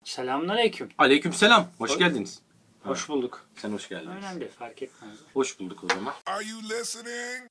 Selamünaleyküm. Aleykümselam. Hoş geldiniz. Hoş bulduk. Sen hoş geldin. Önemli değil, fark etmez. Hoş bulduk o zaman. Are you listening?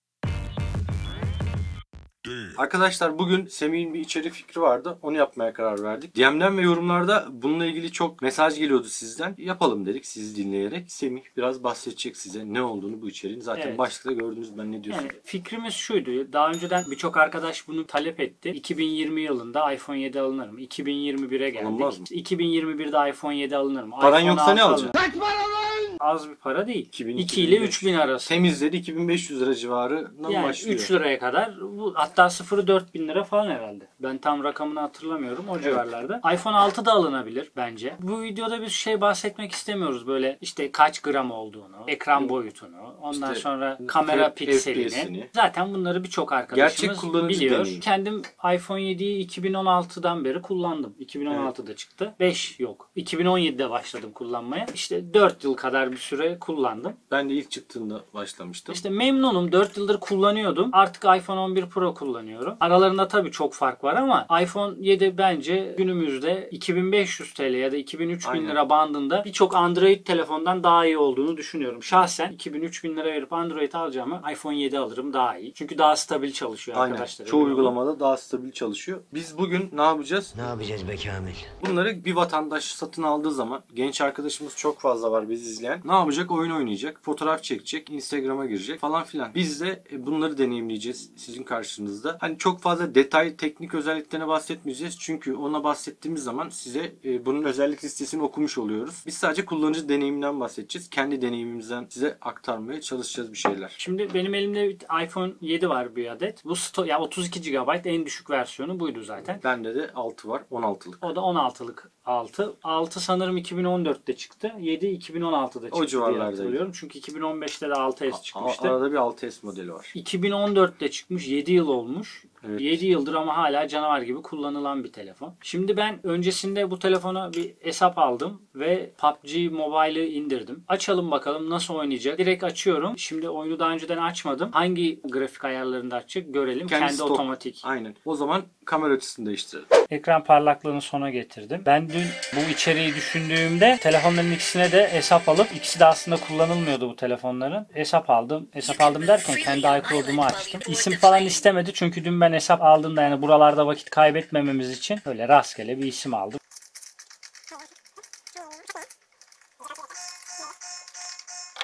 Arkadaşlar bugün Semih'in bir içerik fikri vardı. Onu yapmaya karar verdik. DM'den ve yorumlarda bununla ilgili çok mesaj geliyordu sizden. Yapalım dedik sizi dinleyerek. Semih biraz bahsedecek size ne olduğunu bu içeriğin. Zaten Evet. başlıkta gördünüz ben ne diyorsun. Yani fikrimiz şuydu. Daha önceden birçok arkadaş bunu talep etti. 2020 yılında iPhone 7 alınır mı? 2021'e geldik. Alınmaz mı? 2021'de iPhone 7 alınır mı? Paran iPhone yoksa ne 6 alacaksın? alınır mı? Az bir para değil. 2000, 2 ile 3000 arası. Temizleri 2500 lira civarından Yani başlıyor. 3 liraya kadar, hatta sıfırı 4000 lira falan herhalde. Ben tam rakamını hatırlamıyorum, o civarlarda. iPhone 6 da alınabilir bence. Bu videoda biz bahsetmek istemiyoruz, böyle işte kaç gram olduğunu, ekran boyutunu, ondan İşte sonra kamera pikselini. FPS'ini. Zaten bunları birçok arkadaşımız Gerçek kullanıcı biliyor. deneyimi. Kendim iPhone 7'yi 2016'dan beri kullandım. 2016'da çıktı. 5 yok. 2017'de başladım kullanmaya. İşte 4 yıl kadar bir süre kullandım. Ben de ilk çıktığında başlamıştım. İşte memnunum. 4 yıldır kullanıyordum. Artık iPhone 11 Pro kullanıyorum. Aralarında tabii çok fark var ama iPhone 7 bence günümüzde 2500 TL ya da 2000-3000 Aynen. lira bandında birçok Android telefondan daha iyi olduğunu düşünüyorum. Şahsen 2000-3000 lira verip Android alacağımı iPhone 7 alırım, daha iyi. Çünkü daha stabil çalışıyor Aynen. arkadaşlar. Çoğu uygulamada daha stabil çalışıyor. Biz bugün ne yapacağız? Ne yapacağız be Kamil? Bunları bir vatandaş satın aldığı zaman, genç arkadaşımız çok fazla var bizi izleyen. Ne yapacak? Oyun oynayacak, fotoğraf çekecek, Instagram'a girecek falan filan. Biz de bunları deneyimleyeceğiz sizin karşınızda. Hani çok fazla detay, teknik özelliklerine bahsetmeyeceğiz. Çünkü ona bahsettiğimiz zaman size bunun özellik listesini okumuş oluyoruz. Biz sadece kullanıcı deneyiminden bahsedeceğiz. Kendi deneyimimizden size aktarmaya çalışacağız bir şeyler. Şimdi benim elimde bir iPhone 7 var, bir adet. Bu 32 GB en düşük versiyonu buydu zaten. Bende de 6 var, 16'lık. O da 16'lık 6. 6 sanırım 2014'te çıktı. 7 2016'da çıktı diye civarlardaydı. hatırlıyorum. Çünkü 2015'te de 6S çıkmıştı. Arada bir 6S modeli var. 2014'te çıkmış. 7 yıl olmuş. Evet. 7 yıldır ama hala canavar gibi kullanılan bir telefon. Şimdi ben öncesinde bu telefona bir hesap aldım ve PUBG Mobile'ı indirdim. Açalım bakalım nasıl oynayacak. Direkt açıyorum. Şimdi oyunu daha önceden açmadım. Hangi grafik ayarlarında açacak görelim. Kendi stok. otomatik. Aynen. O zaman kamera açısını değiştirelim. Ekran parlaklığını sona getirdim. Ben dün bu içeriği düşündüğümde telefonların ikisine de hesap alıp, ikisi de aslında kullanılmıyordu bu telefonların. Hesap aldım. Hesap aldım derken kendi iCloud'umu açtım. İsim falan istemedi çünkü dün ben hesap aldığımda, yani buralarda vakit kaybetmememiz için öyle rastgele bir isim aldım.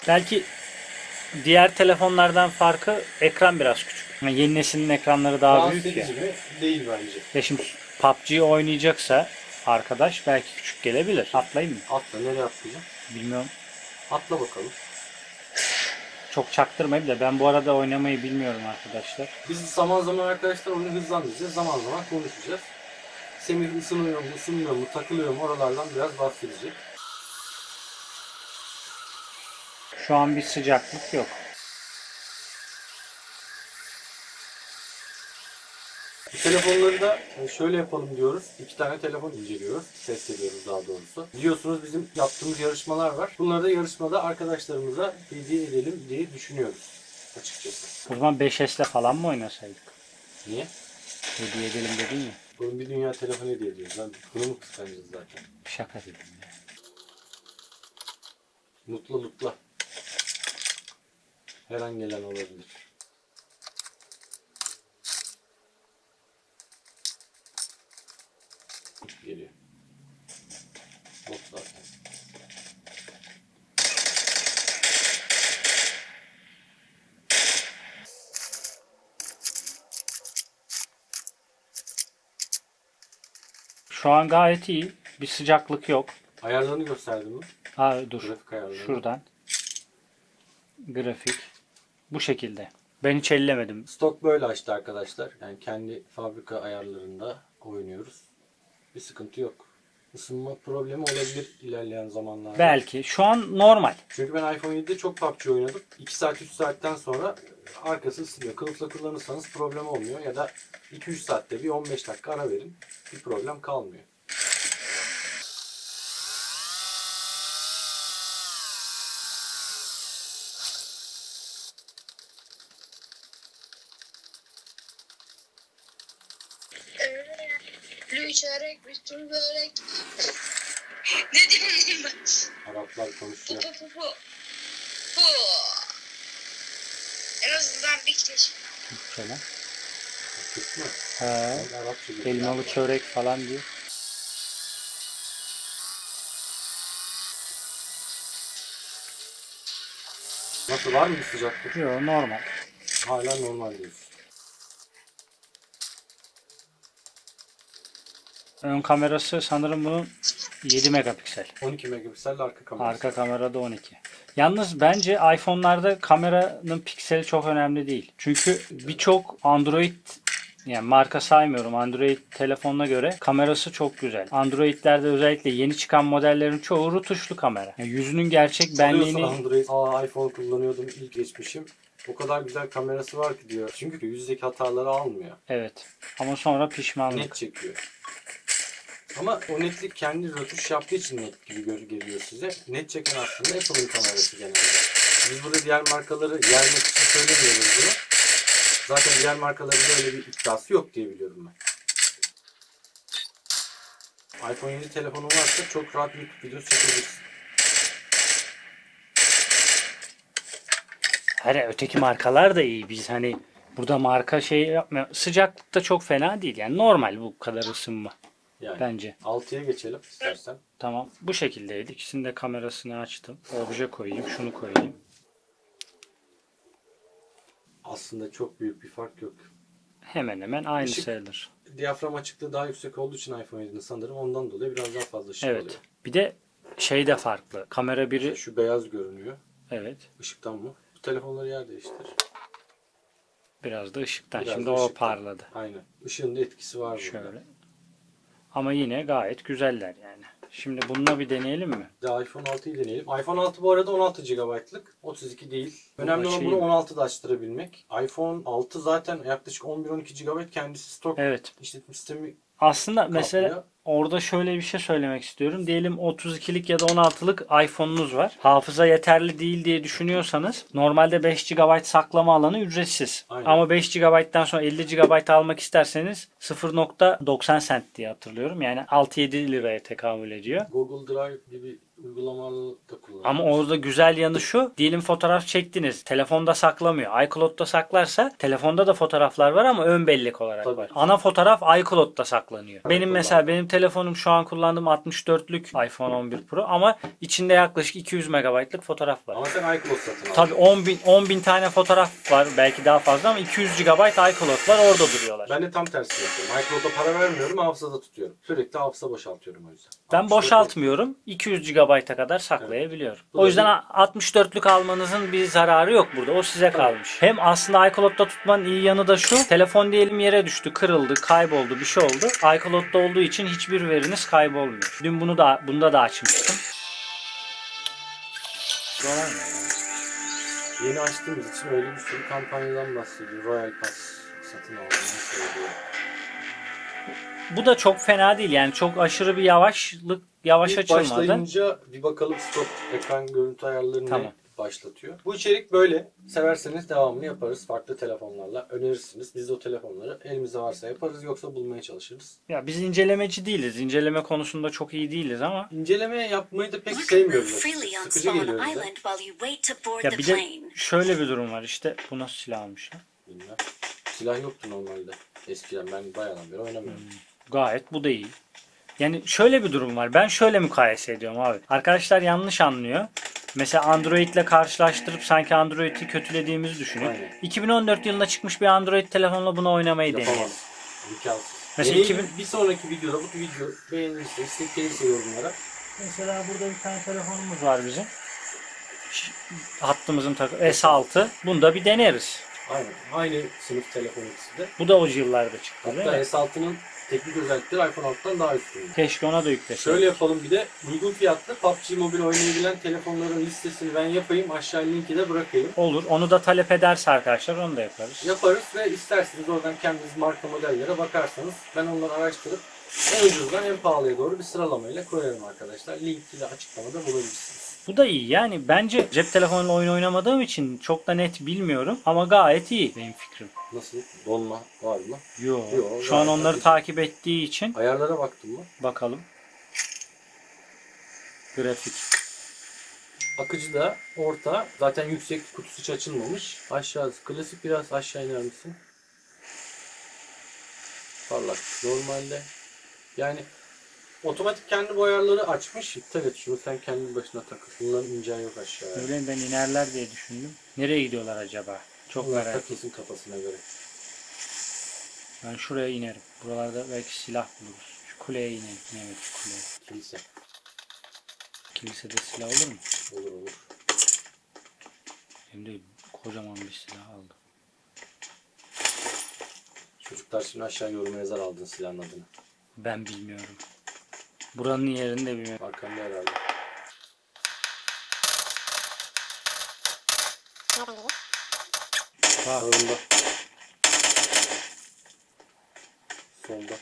Belki diğer telefonlardan farkı ekran biraz küçük. Yani yeni neslin ekranları daha büyük ya. mi? Değil bence. Ya şimdi PUBG oynayacaksa arkadaş belki küçük gelebilir. Atlayayım mı? Atla, nereye atlayacağım? Bilmiyorum. Atla bakalım. Çok çaktırmayayım da ben bu arada oynamayı bilmiyorum arkadaşlar. Biz zaman zaman arkadaşlar onu hızlandıracağız. Zaman zaman konuşacağız. Semih ısınıyor mu, ısınmıyor mu, takılıyor mu, oralardan biraz bahsedecek. Şu an bir sıcaklık yok. Bu telefonları da şöyle yapalım diyoruz. 2 tane telefon inceliyoruz. Test ediyoruz daha doğrusu. Biliyorsunuz bizim yaptığımız yarışmalar var. Bunları da yarışmada arkadaşlarımıza hediye edelim diye düşünüyoruz açıkçası. O zaman 5S'le falan mı oynasaydık? Niye? Hediye edelim dedin ya. Bunun bir dünya telefon hediye ediyoruz. Lan bunu mu kıskanacağız zaten? Şaka dedim ya. Mutlu. Her an gelen olabilir. Geliyor. Bot zaten. Şu an gayet iyi. Bir sıcaklık yok. Ayarlarını gösterdim mi? Dur. Grafik ayarları. Şuradan. Grafik. Bu şekilde. Ben hiç ellemedim. Stok böyle açtı arkadaşlar. Yani kendi fabrika ayarlarında oynuyoruz. Bir sıkıntı yok. Isınma problemi olabilir ilerleyen zamanlarda. Belki. Şu an normal. Çünkü ben iPhone 7'de çok PUBG oynadım. 2 saat 3 saatten sonra arkası ısınıyor. Kılıfla kullanırsanız problem olmuyor. Ya da 2-3 saatte bir 15 dakika ara verin. Bir problem kalmıyor. Lüçerek bütün börek. Araplar konuşuyor. En azından bir keşif. Şöyle. Türk mü? He. Arapça gibi. Elmalı çörek falan diyor. Nasıl, var mı bir sıcaklık? Yok, normal. Hala normal diyorsun. Ön kamerası sanırım bunun 7 megapiksel. 12 megapiksel arka kamerası. Arka kamerada 12. Yalnız bence iPhone'larda kameranın pikseli çok önemli değil. Çünkü birçok Android, yani marka saymıyorum, Android telefonuna göre kamerası çok güzel. Android'lerde özellikle yeni çıkan modellerin çoğu rutuşlu kamera. Yani yüzünün gerçek benliğini... Android, iPhone kullanıyordum, ilk geçmişim. O kadar güzel kamerası var ki diyor. Çünkü yüzdeki hataları almıyor. Evet. Ama sonra pişmanlık. Net çekiyor. Ama o netlik kendi rötuş yaptığı için net gibi geliyor size. Net çeken aslında Apple'ın kamerası genelde. Biz burada diğer markaları yermek için söylemiyoruz bunu. Zaten diğer markaların böyle bir iddiası yok diye biliyorum ben. iPhone 7 telefonun varsa çok rahat bir video çekebilirsin. Hani öteki markalar da iyi. Biz hani burada marka şey yapmıyor. Sıcaklık da çok fena değil. Yani normal bu kadar ısınma. Yani Bence. 6'ya geçelim istersen. Tamam. Bu şekildeydi. İkisinin de kamerasını açtım. Obje koyayım. Şunu koyayım. Aslında çok büyük bir fark yok. Hemen hemen aynı Işık- sayılır. Diyafram açıklığı daha yüksek olduğu için iPhone 7'nin sanırım ondan dolayı biraz daha fazla ışık alıyor. Evet. Bir de şey de farklı. Kamera biri... Şu beyaz görünüyor. Evet. Işıktan mı? Bu telefonları yer değiştir. Biraz da ışıktan. Biraz Şimdi da o ışıktan. parladı. Aynen. Işığın da etkisi var burada. Şöyle. Ama yine gayet güzeller yani. Şimdi bununla bir deneyelim mi? Bir de iPhone 6'yı deneyelim. iPhone 6 bu arada 16 GB'lık. 32 değil. Önemli olan açayım. bunu 16'da açtırabilmek. iPhone 6 zaten yaklaşık 11-12 GB kendisi stok Evet. işletim sistemi Aslında mesela kaplıyor. orada şöyle bir şey söylemek istiyorum. Diyelim 32'lik ya da 16'lık iPhone'unuz var. Hafıza yeterli değil diye düşünüyorsanız normalde 5 GB saklama alanı ücretsiz. Aynen. Ama 5 GB'dan sonra 50 GB almak isterseniz 0.90 cent diye hatırlıyorum. Yani 6-7 liraya tekamül ediyor. Google Drive gibi uygulamalı da kullanılıyor. Ama orada güzel yanı şu. Diyelim fotoğraf çektiniz. Telefonda saklamıyor. iCloud'da saklarsa telefonda da fotoğraflar var ama ön bellek olarak Tabii. var. Ana fotoğraf iCloud'da saklanıyor. Benim iCloud'da. mesela benim telefonum şu an kullandığım 64'lük iPhone 11 Pro ama içinde yaklaşık 200 MB'lık fotoğraf var. Ama sen iCloud satın aldın. Tabii 10 bin tane fotoğraf var. Belki daha fazla ama 200 GB iCloud var. Orada duruyorlar. Ben de tam tersini yapıyorum. iCloud'a para vermiyorum, hafızada tutuyorum. Sürekli hafıza boşaltıyorum o yüzden. Ben 64 boşaltmıyorum. 200 GB'a kadar saklayabiliyorum. Bu da O yüzden 64'lük almanızın bir zararı yok burada. O size kalmış. Hem aslında iCloud'da tutmanın iyi yanı da şu. Telefon diyelim yere düştü, kırıldı, kayboldu, bir şey oldu. iCloud'da olduğu için hiçbir veriniz kaybolmuyor. Dün bunda da açmıştım. Yeni açtığımız için öyle bir sürü kampanyadan bahsediyor. Royal Pass satın aldığını söylüyor. Bu da çok fena değil. Yani çok aşırı bir yavaş İlk açılmadı. başlayınca bir bakalım stop ekran görüntü ayarlarını Tamam. başlatıyor. Bu içerik böyle. Severseniz devamını yaparız. Farklı telefonlarla önerirsiniz. Biz de o telefonları elimizde varsa yaparız. Yoksa bulmaya çalışırız. Ya biz incelemeci değiliz. İnceleme konusunda çok iyi değiliz ama İnceleme yapmayı da pek You can sevmiyoruz. move freely on Sıkıcı Spawn geliyor bize. Island while you wait to board ya the bir de plane. şöyle bir durum var. İşte bu nasıl silah almış lan? Bilmem. Silah yoktu normalde. Eskiden ben bayağıdan beri oynamıyorum. Gayet bu da iyi. Yani şöyle bir durum var. Ben şöyle mukayese ediyorum abi. Arkadaşlar yanlış anlıyor. Mesela Android ile karşılaştırıp sanki Android'i kötülediğimizi düşünüp Aynen. 2014 yılında çıkmış bir Android telefonla bunu oynamayı deneyelim. Yapamaz. İmkansız. Mesela Mesela 2000 bir sonraki videoda bu video beğenirse, istek gelirse yorumlara. Mesela burada bir tane telefonumuz var bizim. Hattımızın S6. Bunu da bir deneriz. Aynen. Aynı sınıf telefon ikisi de. Bu da o yıllarda çıktı değil Hatta mi? S6'nın teknik özellikleri iPhone 6'dan daha üstün. Keşke ona da yüklesek. Şöyle yapalım bir de uygun fiyatlı PUBG Mobile oynayabilen telefonların listesini ben yapayım. Aşağı linki de bırakayım. Olur. Onu da talep ederse arkadaşlar onu da yaparız. Yaparız ve isterseniz oradan kendiniz marka modellere bakarsanız ben onları araştırıp en ucuzdan en pahalıya doğru bir sıralamayla koyarım arkadaşlar. Linki de açıklamada bulabilirsiniz. Bu da iyi. Yani bence cep telefonuyla oyun oynamadığım için çok da net bilmiyorum ama gayet iyi benim fikrim. Nasıl? Donma var mı? Yo. Yo, Şu an gayet onları tabii. takip ettiği için Ayarlara baktın mı? bakalım. Grafik. Akıcı da orta. Zaten yüksek, kutusu hiç açılmamış. Aşağısı klasik, biraz aşağı iner misin? Parlak normalde. Yani otomatik kendi bu ayarları açmış. İptal et şunu, sen kendi başına takıl. Bunların ince yok aşağıya. Öyle ben inerler diye düşündüm. Nereye gidiyorlar acaba? Çok Onlar merak ettim. takılsın kafasına göre. Ben şuraya inerim. Buralarda belki silah buluruz. Şu kuleye inelim. Evet, şu kuleye. Kilise. Kilisede silah olur mu? Olur olur. Hem de kocaman bir silah aldım. Çocuklar şimdi aşağı yoruma yazar aldın silahın adını. Ben bilmiyorum. Buranın yerini de bilmiyorum. Arkanda herhalde. Bak, Sağında. Solda.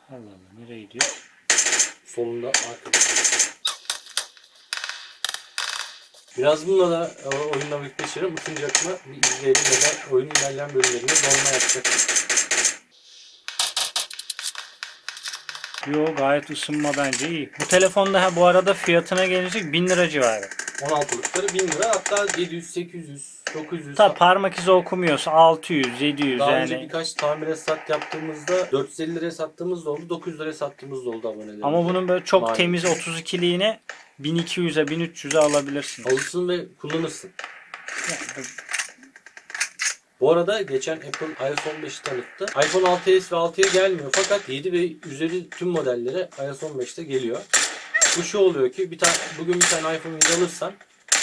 Allah Allah, nereye gidiyor? Solunda arkada. Biraz bununla da oyunla vakit geçirelim. Isınacak mı? Bir izleyelim ya da oyunun ilerleyen bölümlerinde donma yapacak. Yo, gayet ısınma bence iyi. Bu telefonda bu arada fiyatına gelecek 1000 lira civarı. 16'lıkları 1000 lira, hatta 700, 800, 900. Tabi parmak izi okumuyorsa 600, 700 Daha yani. önce birkaç tamire sat yaptığımızda 450 liraya sattığımız da oldu, 900 liraya sattığımız da oldu abonelerimize. Ama bunun böyle çok Malum. temiz 32'liğine 1200'e 1300'e alabilirsin. alırsın ve kullanırsın. Yani Bu arada geçen Apple iOS 15'i tanıttı. iPhone 6s ve 6'ya gelmiyor fakat 7 ve üzeri tüm modellere iOS 15'te geliyor. Bu şu oluyor ki bugün bir tane iPhone 7 alırsan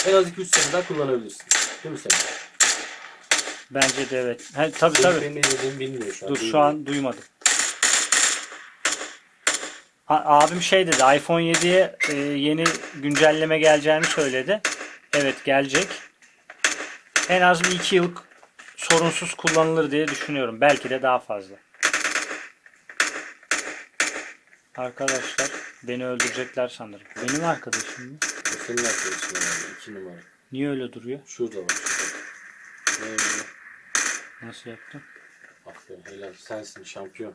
en az 2-3 sene daha kullanabilirsin. Değil mi senin? bence de evet. Tabii Senin tabii. benim ne dediğimi bilmiyor şu an. Dur, şu Duymuyor. an duymadım. Abim şey dedi, iPhone 7'ye yeni güncelleme geleceğini söyledi. Evet, gelecek. En az bir 2 yıl sorunsuz kullanılır diye düşünüyorum. Belki de daha fazla. Arkadaşlar beni öldürecekler sanırım. Benim arkadaşım mı? O senin arkadaşın herhalde 2 numara. Niye öyle duruyor? Şurada var. Şurada. Nasıl yaptın? Aferin, helal, sensin şampiyon.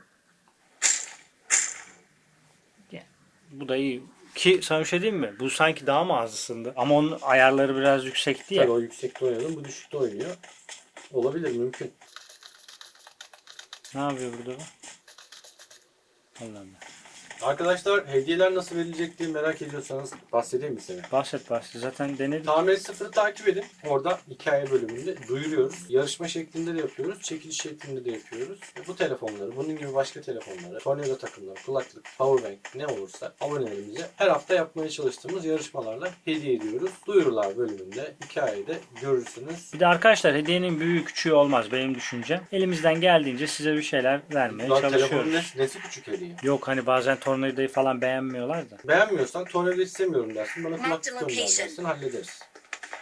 Bu da iyi. Ki sana bir şey diyeyim mi? Bu sanki daha mı az ısındı? Ama onun ayarları biraz yüksekti ya. Tabii o yüksekte oynayalım, bu düşükte oynuyor. Olabilir, mümkün. Ne yapıyor burada bu? Allah Allah. Arkadaşlar hediyeler nasıl verilecek diye merak ediyorsanız bahsedeyim mi size? Bahset. Zaten denedik. Tamir sıfırı takip edin. Orada hikaye bölümünde duyuruyoruz. Yarışma şeklinde de yapıyoruz. Çekiliş şeklinde de yapıyoruz. Bu telefonları, bunun gibi başka telefonları, tornado takımları, kulaklık, powerbank ne olursa abonelerimize her hafta yapmaya çalıştığımız yarışmalarla hediye ediyoruz. Duyurular bölümünde, hikayede görürsünüz. Bir de arkadaşlar hediyenin büyüğü küçüğü olmaz benim düşüncem. Elimizden geldiğince size bir şeyler vermeye Lan telefonun çalışıyoruz. nesi küçük hediye? Yok, hani bazen tornavidayı falan beğenmiyorlar da. Beğenmiyorsan tornado istemiyorum dersin. Bana kulaklık gönder location. dersin. Hallederiz.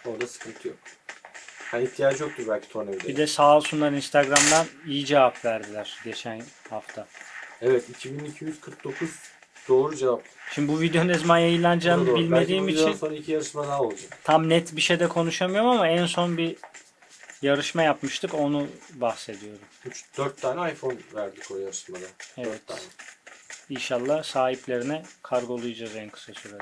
Orada sıkıntı yok. Hani ihtiyacı yoktur belki tornavidaya. Bir de sağ olsunlar Instagram'dan iyi cevap verdiler geçen hafta. Evet, 2249 doğru cevap. Şimdi bu video ne zaman yayınlanacağını Doğru. bilmediğim Belki bu videodan için sonra 2 yarışma daha olacak. tam net bir şey de konuşamıyorum ama en son bir yarışma yapmıştık, onu bahsediyorum. 4 tane iPhone verdik o yarışmada. Evet. 4 tane. İnşallah sahiplerine kargolayacağız en kısa sürede.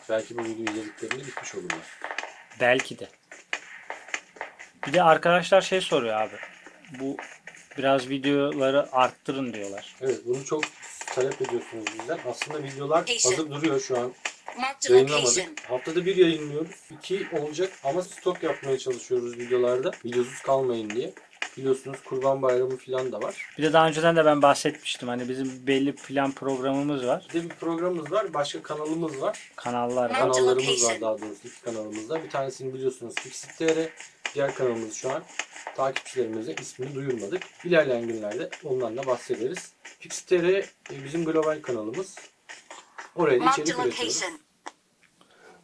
Belki bu videoyu izlediklerinde gitmiş olurlar. Belki de. Bir de arkadaşlar şey soruyor abi. Bu biraz videoları arttırın diyorlar. Evet, bunu çok talep ediyorsunuz bizden. Aslında videolar Patient. hazır duruyor şu an. Marked a Yayınlamadık. location. Haftada bir yayınlıyoruz. 2 olacak ama stok yapmaya çalışıyoruz videolarda. Videosuz kalmayın diye. Biliyorsunuz Kurban Bayramı falan da var. Bir de daha önceden de ben bahsetmiştim. Hani bizim belli plan programımız var. Bir de bir programımız var. Başka kanalımız var. Kanallar var. Kanallarımız var daha doğrusu. 2 kanalımızda. Bir tanesini biliyorsunuz Fixit.tr. Diğer kanalımız şu an takipçilerimize ismini duyurmadık. İlerleyen günlerde ondan da bahsederiz. Fixit.tr bizim global kanalımız. Oraya da Marked içerik a üretiyoruz. location.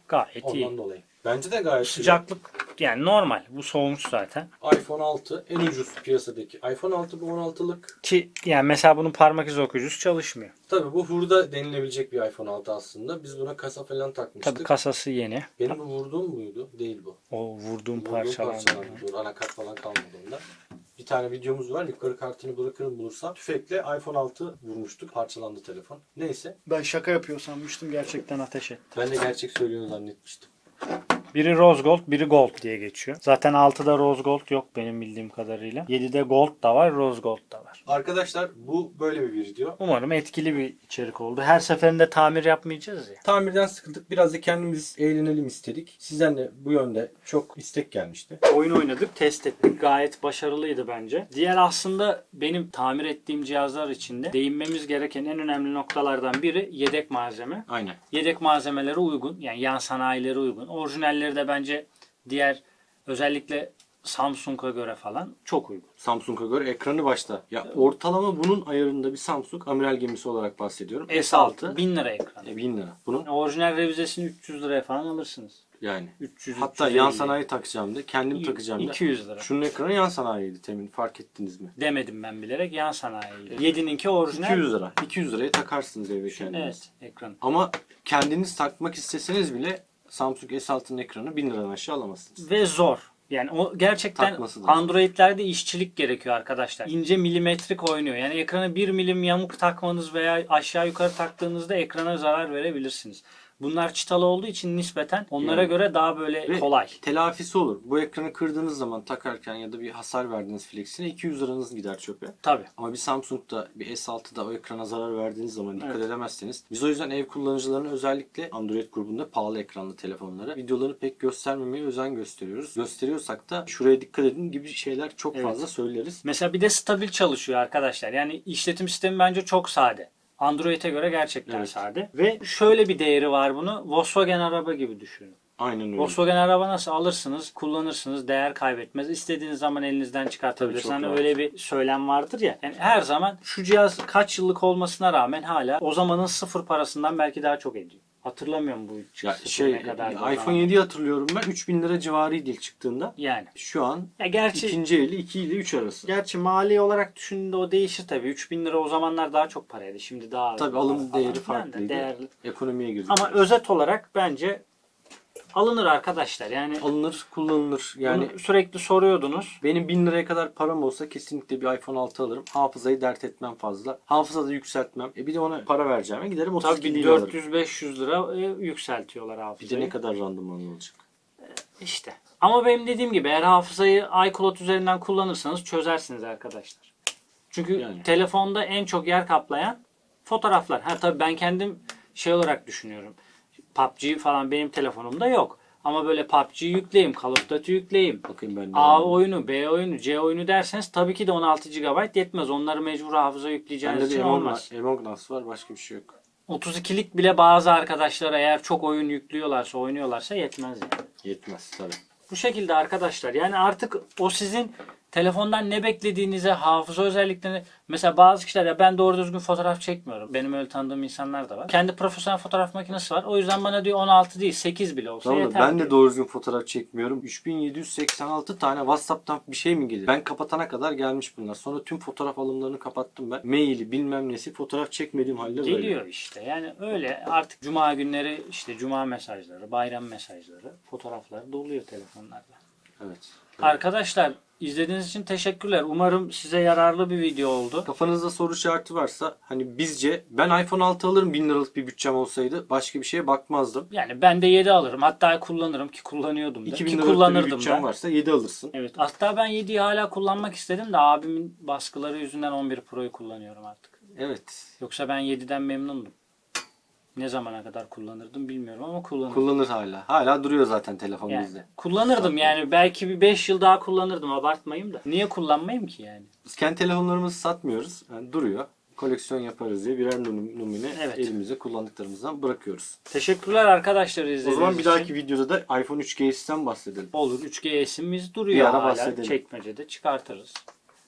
Gayet iyi. Ondan dolayı. Bence de gayet Sıcaklık yani normal. Bu soğumuş zaten. güzel. iPhone 6 en ucuz piyasadaki. iPhone 6 bu 16'lık. Ki yani mesela bunun parmak izi okuyucusu çalışmıyor. Tabii bu hurda denilebilecek bir iPhone 6 aslında. Biz buna kasa falan takmıştık. Tabii kasası yeni. Benim bu vurduğum buydu. Değil bu. O vurduğum Vurduğum parçalandı. parçalandı. Anakart falan kalmadı onda. Bir tane videomuz var. Yukarı kartını bırakırım bulursam. Tüfekle iPhone 6 vurmuştuk. Parçalandı telefon. Neyse. Ben şaka yapıyor sanmıştım, gerçekten ateş etti. Ben de gerçek söylüyorsun zannetmiştim. Biri rose gold, biri gold diye geçiyor. Zaten 6'da rose gold yok benim bildiğim kadarıyla. 7'de gold da var, rose gold da var. Arkadaşlar bu böyle bir video. Umarım etkili bir içerik oldu. Her seferinde tamir yapmayacağız ya. Tamirden sıkıldık. Biraz da kendimiz eğlenelim istedik. Sizden de bu yönde çok istek gelmişti. Oyun oynadık, test ettik. Gayet başarılıydı bence. Diğer aslında benim tamir ettiğim cihazlar içinde değinmemiz gereken en önemli noktalardan biri yedek malzeme. Aynen. Yedek malzemelere uygun, yani yan sanayilere uygun. Orijinalleri de bence diğer, özellikle Samsung'a göre falan çok uygun. Samsung'a göre ekranı başta. Ya ortalama bunun ayarında bir Samsung amiral gemisi olarak bahsediyorum. S6 1000 lira ekran. 1000 lira. Bunun Orijinal revizesini 300 liraya falan alırsınız. yani. 300, Hatta 350. yan sanayi takacağım da kendim takacağım da. 200 lira. Şunun ekranı yan sanayiydi temin. Fark ettiniz mi? Demedim ben bilerek, yan sanayi. 7'ninki orijinal. 200 lira. 200 liraya takarsınız eve kendiniz. Evet, ekran. Ama kendiniz takmak isteseniz bile Samsung S6'nın ekranı 1000 liradan aşağı alamazsınız. Ve zor. Yani o gerçekten Takması da zor. Android'lerde işçilik gerekiyor arkadaşlar. İnce milimetrik oynuyor. Yani ekrana 1 milim yamuk takmanız veya aşağı yukarı taktığınızda ekrana zarar verebilirsiniz. Bunlar çıtalı olduğu için nispeten onlara Yani. göre daha böyle Ve kolay. telafisi olur. Bu ekranı kırdığınız zaman takarken ya da bir hasar verdiniz flexine 200 liranız gider çöpe. Tabii. Ama bir Samsung'da, bir S6'da o ekrana zarar verdiğiniz zaman dikkat Evet. edemezseniz. Biz o yüzden ev kullanıcılarına özellikle Android grubunda pahalı ekranlı telefonlara videolarını pek göstermemeye özen gösteriyoruz. Gösteriyorsak da şuraya dikkat edin gibi şeyler çok Evet. fazla söyleriz. Mesela bir de stabil çalışıyor arkadaşlar. Yani işletim sistemi bence çok sade. Android'e göre gerçekten Evet. sade. Ve şöyle bir değeri var bunu. Volkswagen araba gibi düşünün. Aynen öyle. Volkswagen araba nasıl alırsınız, kullanırsınız, değer kaybetmez. İstediğiniz zaman elinizden çıkartabilirsiniz. Tabii, çok Hani rahat. öyle bir söylem vardır ya. Yani her zaman şu cihaz kaç yıllık olmasına rağmen hala o zamanın sıfır parasından belki daha çok ediyor. Hatırlamıyorum bu Ya sıfır ne kadar. iPhone 7'yi hatırlıyorum ben 3000 lira civarıydı ilk çıktığında. Yani. Şu an Ya gerçi ikinci eli 2 ile 3 arası. Gerçi mali olarak düşündüğünde o değişir tabii. 3000 lira o zamanlar daha çok paraydı. Şimdi daha az. Tabii alım falan değeri filan da farklıydı. değerli. Ekonomiye girdik. Ama özet olarak bence alınır arkadaşlar. Yani Alınır, kullanılır. Yani bunu sürekli soruyordunuz. benim 1000 liraya kadar param olsa kesinlikle bir iPhone 6 alırım. Hafızayı dert etmem fazla. Hafızada yükseltmem. Bir de ona para vereceğime giderim 32 Tabii bin alırım. 400-500 lira yükseltiyorlar Bir hafızayı. de ne kadar randımanlı olacak. İşte. Ama benim dediğim gibi eğer hafızayı iCloud üzerinden kullanırsanız çözersiniz arkadaşlar. Çünkü Yani. telefonda en çok yer kaplayan fotoğraflar. Ha tabii ben kendim şey olarak düşünüyorum. PUBG falan benim telefonumda yok. Ama böyle PUBG yükleyeyim, Call of Duty yükleyeyim. Bakayım ben de. A oyunu, B oyunu, C oyunu derseniz tabii ki de 16 GB yetmez. Onları mecbur hafıza yükleyeceğiniz Bende için de olmaz. Among Us var. Başka bir şey yok. 32'lik bile bazı arkadaşlara eğer çok oyun yüklüyorlarsa, oynuyorlarsa yetmez yani. Yetmez tabii. Bu şekilde arkadaşlar. Yani artık o sizin telefondan ne beklediğinize, hafıza özelliklerini, mesela bazı kişiler ya ben doğru düzgün fotoğraf çekmiyorum. Benim öyle tanıdığım insanlar da var. Kendi profesyonel fotoğraf makinesi var. O yüzden bana diyor 16 değil 8 bile olsa Tamam da yeter ben de diyor. doğru düzgün fotoğraf çekmiyorum. 3786 tane WhatsApp'tan bir şey mi gelir? Ben kapatana kadar gelmiş bunlar. Sonra tüm fotoğraf alımlarını kapattım ben. Maili bilmem nesi fotoğraf çekmediğim halde böyle. Geliyor işte. Yani öyle artık cuma günleri işte cuma mesajları, bayram mesajları, fotoğrafları doluyor telefonlarda. Evet. Arkadaşlar izlediğiniz için teşekkürler. Umarım size yararlı bir video oldu. Kafanızda soru işareti varsa hani bizce ben iPhone 6 alırım 1000 liralık bir bütçem olsaydı başka bir şeye bakmazdım. Yani ben de 7 alırım. Hatta kullanırım ki kullanıyordum da. 2000 Ki liralık bir kullanırdım bütçem da. varsa 7 alırsın. Evet. Hatta ben 7'yi hala kullanmak istedim de abimin baskıları yüzünden 11 Pro'yu kullanıyorum artık. Evet. Yoksa ben 7'den memnundum. Ne zamana kadar kullanırdım bilmiyorum ama kullanırdım. Kullanır hala. Hala duruyor zaten telefon Yani bizde. kullanırdım yani. Belki bir 5 yıl daha kullanırdım. Abartmayayım da. Niye kullanmayayım ki yani? Biz kendi telefonlarımızı satmıyoruz. Yani duruyor. Koleksiyon yaparız diye birer numune Evet. elimize kullandıklarımızdan bırakıyoruz. Teşekkürler arkadaşlar O izlediğiniz zaman bir için. dahaki videoda da iPhone 3GS'ten bahsedelim. Olur. 3GS'imiz Bir duruyor ara hala. bahsedelim. Çekmecede çıkartırız.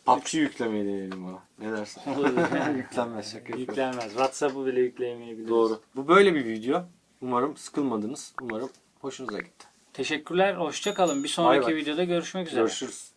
PUBG yüklemeyi deneyelim ona. Ne dersin? Olur. Yüklenmez şaka yapıyorum. Yüklenmez. WhatsApp'ı bile yükleyemeyebiliriz. Doğru. Bu böyle bir video. Umarım sıkılmadınız. Umarım hoşunuza gitti. Teşekkürler. Hoşça kalın. Bir sonraki Bay bay. videoda görüşmek üzere. Görüşürüz.